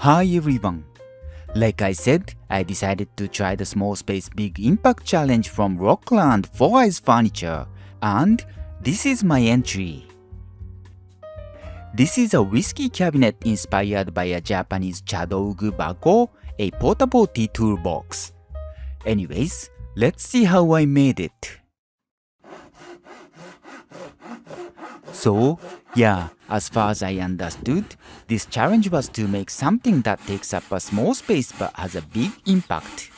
Hi everyone! Like I said, I decided to try the Small Space Big Impact Challenge from Rockler and Foureyes Furniture, and this is my entry. This is a whiskey cabinet inspired by a Japanese chadougu bako, a portable tea toolbox. Anyways, let's see how I made it. So, yeah, as far as I understood, this challenge was to make something that takes up a small space but has a big impact.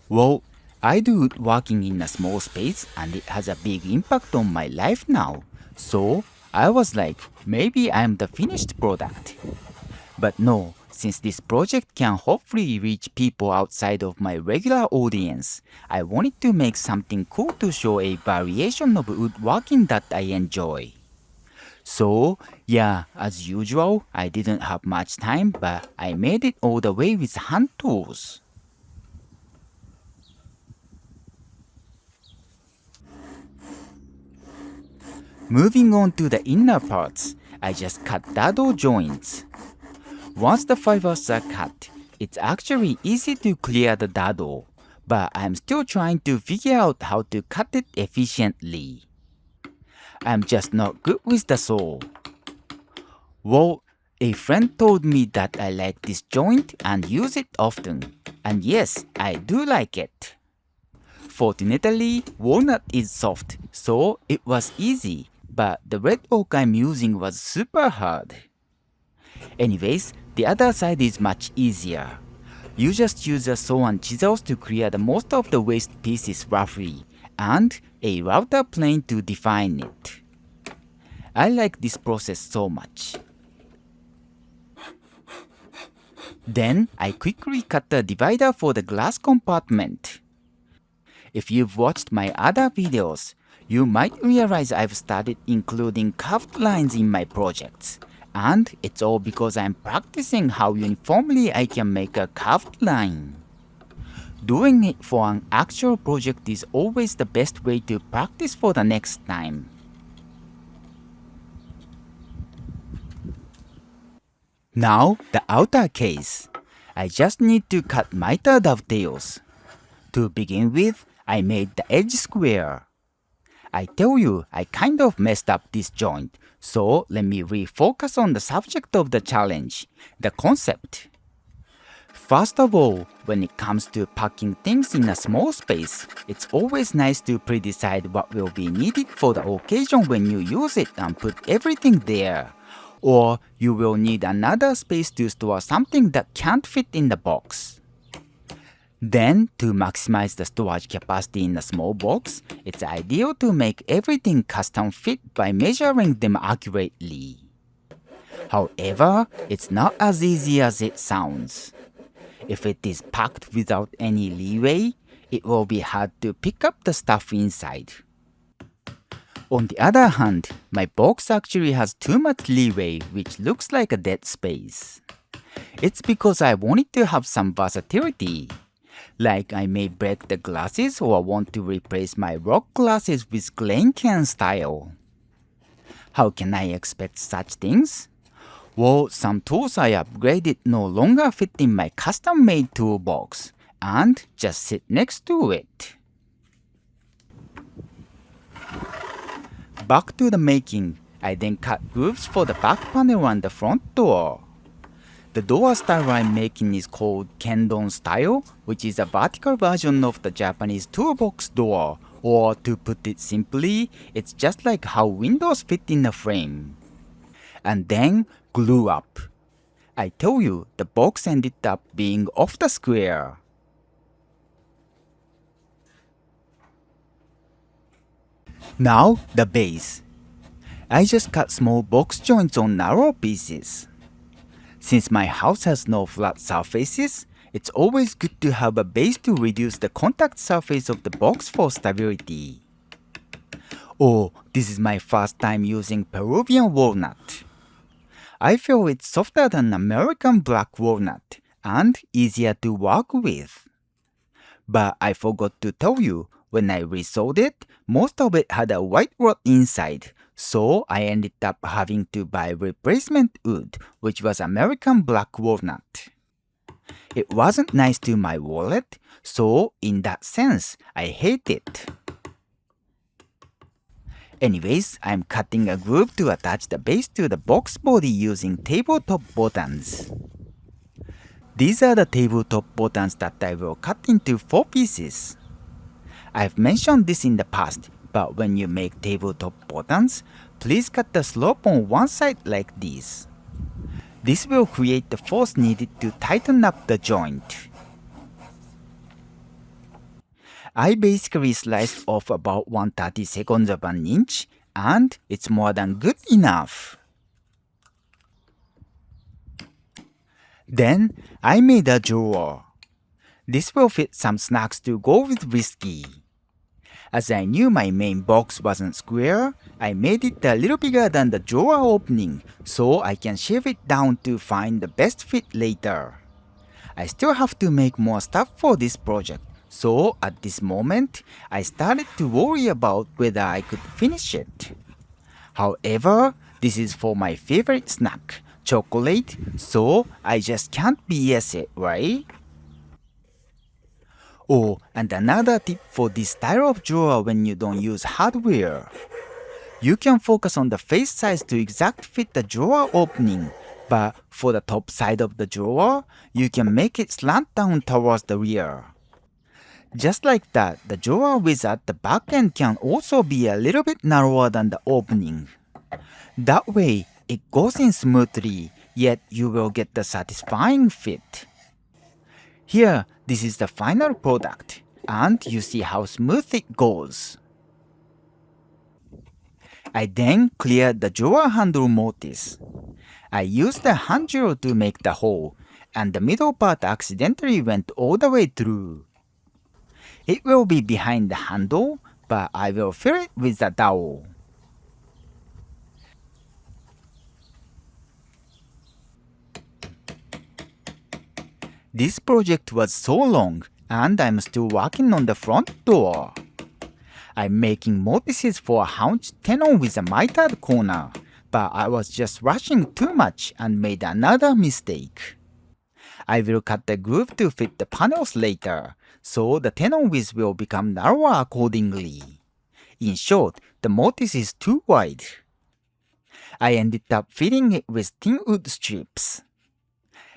Well, I do woodworking in a small space and it has a big impact on my life now. So, I was like, maybe I'm the finished product. But no, since this project can hopefully reach people outside of my regular audience, I wanted to make something cool to show a variation of woodworking that I enjoy. So, yeah, as usual, I didn't have much time, but I made it all the way with hand tools. Moving on to the inner parts, I just cut dado joints. Once the fibers are cut, it's actually easy to clear the dado, but I'm still trying to figure out how to cut it efficiently. I'm just not good with the saw. Well, a friend told me that I like this joint and use it often, and yes, I do like it. Fortunately, walnut is soft, so it was easy, but the red oak I'm using was super hard. Anyways, the other side is much easier. You just use a saw and chisels to clear the most of the waste pieces roughly, and a router plane to define it. I like this process so much. Then I quickly cut the divider for the glass compartment. If you've watched my other videos, you might realize I've started including curved lines in my projects. And it's all because I'm practicing how uniformly I can make a curved line. Doing it for an actual project is always the best way to practice for the next time. Now, the outer case. I just need to cut miter dovetails. To begin with, I made the edge square. I tell you, I kind of messed up this joint, so let me refocus on the subject of the challenge, the concept. First of all, when it comes to packing things in a small space, it's always nice to pre-decide what will be needed for the occasion when you use it and put everything there. Or you will need another space to store something that can't fit in the box. Then, to maximize the storage capacity in a small box, it's ideal to make everything custom fit by measuring them accurately. However, it's not as easy as it sounds. If it is packed without any leeway, it will be hard to pick up the stuff inside. On the other hand, my box actually has too much leeway, which looks like a dead space. It's because I wanted to have some versatility. Like I may break the glasses or want to replace my rock glasses with Glen can style. How can I expect such things? Well, some tools I upgraded no longer fit in my custom-made toolbox and just sit next to it. Back to the making, I then cut grooves for the back panel and the front door. The door style I'm making is called Kendon style, which is a vertical version of the Japanese toolbox door, or to put it simply, it's just like how windows fit in a frame. And then glue up. I tell you, the box ended up being off the square. Now, the base. I just cut small box joints on narrow pieces. Since my house has no flat surfaces, it's always good to have a base to reduce the contact surface of the box for stability. Oh, this is my first time using Peruvian walnut. I feel it's softer than American black walnut and easier to work with. But I forgot to tell you, when I resawed it, most of it had a white rod inside, So I ended up having to buy replacement wood, which was American black walnut. It wasn't nice to my wallet, so in that sense, I hate it. Anyways, I'm cutting a groove to attach the base to the box body using tabletop buttons. These are the tabletop buttons that I will cut into 4 pieces. I've mentioned this in the past, but when you make tabletop buttons, please cut the slope on one side like this. This will create the force needed to tighten up the joint. I basically sliced off about 1/32 of an inch, and it's more than good enough. Then I made a drawer. This will fit some snacks to go with whiskey. As I knew my main box wasn't square, I made it a little bigger than the drawer opening so I can shave it down to find the best fit later. I still have to make more stuff for this project, so at this moment, I started to worry about whether I could finish it. However, this is for my favorite snack, chocolate, so I just can't BS it, right? Oh, and another tip for this style of drawer when you don't use hardware. You can focus on the face size to exact fit the drawer opening, but for the top side of the drawer, you can make it slant down towards the rear. Just like that, the drawer width at the back end can also be a little bit narrower than the opening. That way, it goes in smoothly, yet you will get the satisfying fit. Here, this is the final product, and you see how smooth it goes. I then cleared the drawer handle mortise. I used the hand drill to make the hole, and the middle part accidentally went all the way through. It will be behind the handle, but I will fill it with the dowel. This project was so long, and I'm still working on the front door. I'm making mortises for a haunch tenon with a mitered corner, but I was just rushing too much and made another mistake. I will cut the groove to fit the panels later, so the tenon width will become narrower accordingly. In short, the mortise is too wide. I ended up filling it with thin wood strips.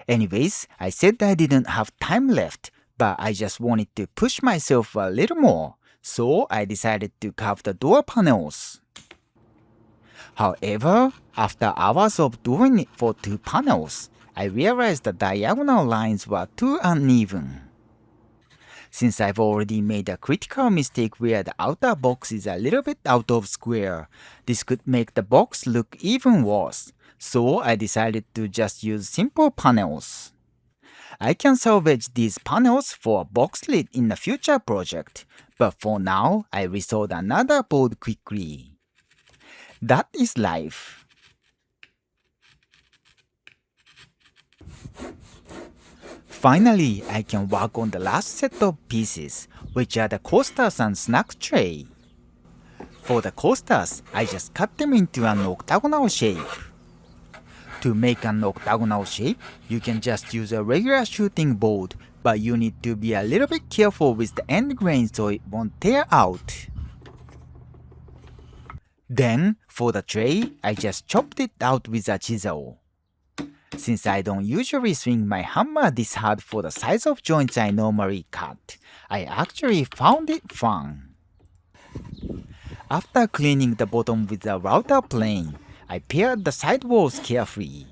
Anyways, I said I didn't have time left, but I just wanted to push myself a little more, so I decided to carve the door panels. However, after hours of doing it for 2 panels, I realized the diagonal lines were too uneven. Since I've already made a critical mistake where the outer box is a little bit out of square, this could make the box look even worse, so I decided to just use simple panels. I can salvage these panels for a box lid in a future project, but for now, I resolved another board quickly. That is life. Finally, I can work on the last set of pieces, which are the coasters and snack tray. For the coasters, I just cut them into an octagonal shape. To make an octagonal shape, you can just use a regular shooting board, but you need to be a little bit careful with the end grain so it won't tear out. Then, for the tray, I just chopped it out with a chisel. Since I don't usually swing my hammer this hard for the size of joints I normally cut, I actually found it fun. After cleaning the bottom with a router plane, I pared the side walls carefully.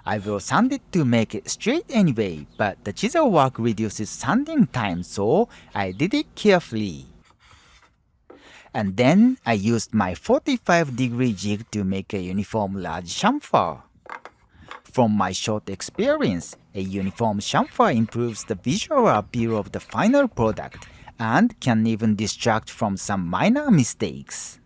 I will sand it to make it straight anyway, but the chisel work reduces sanding time, so I did it carefully. And then I used my 45-degree jig to make a uniform large chamfer. From my short experience, a uniform chamfer improves the visual appeal of the final product and can even distract from some minor mistakes.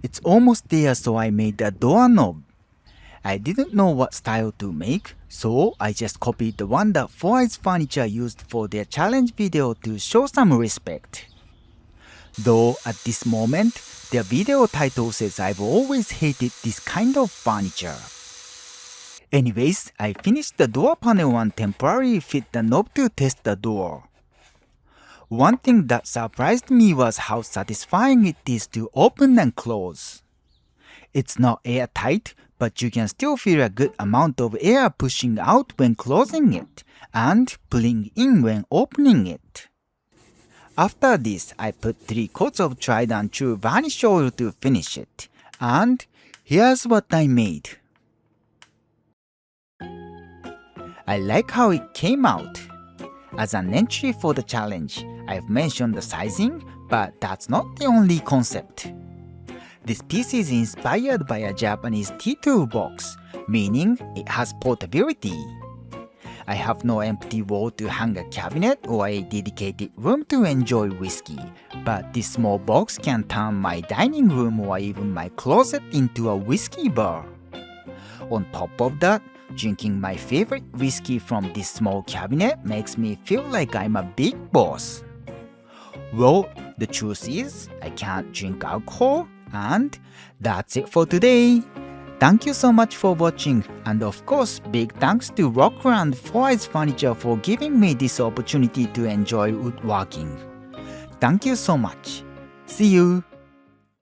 It's almost there, so I made a doorknob. I didn't know what style to make, So I just copied the one that Foureyes Furniture used for their challenge video to show some respect. Though at this moment, their video title says I've always hated this kind of furniture. Anyways, I finished the door panel and temporarily fit the knob to test the door. One thing that surprised me was how satisfying it is to open and close. It's not airtight, but you can still feel a good amount of air pushing out when closing it and pulling in when opening it. After this, I put 3 coats of tried and true varnish oil to finish it. And here's what I made. I like how it came out. As an entry for the challenge, I've mentioned the sizing, but that's not the only concept. This piece is inspired by a Japanese tea toolbox, meaning it has portability. I have no empty wall to hang a cabinet or a dedicated room to enjoy whiskey, but this small box can turn my dining room or even my closet into a whiskey bar. On top of that, drinking my favorite whiskey from this small cabinet makes me feel like I'm a big boss. Well, the truth is, I can't drink alcohol, and that's it for today. Thank you so much for watching, and of course, big thanks to Rockler and Foureyes Furniture for giving me this opportunity to enjoy woodworking. Thank you so much. See you!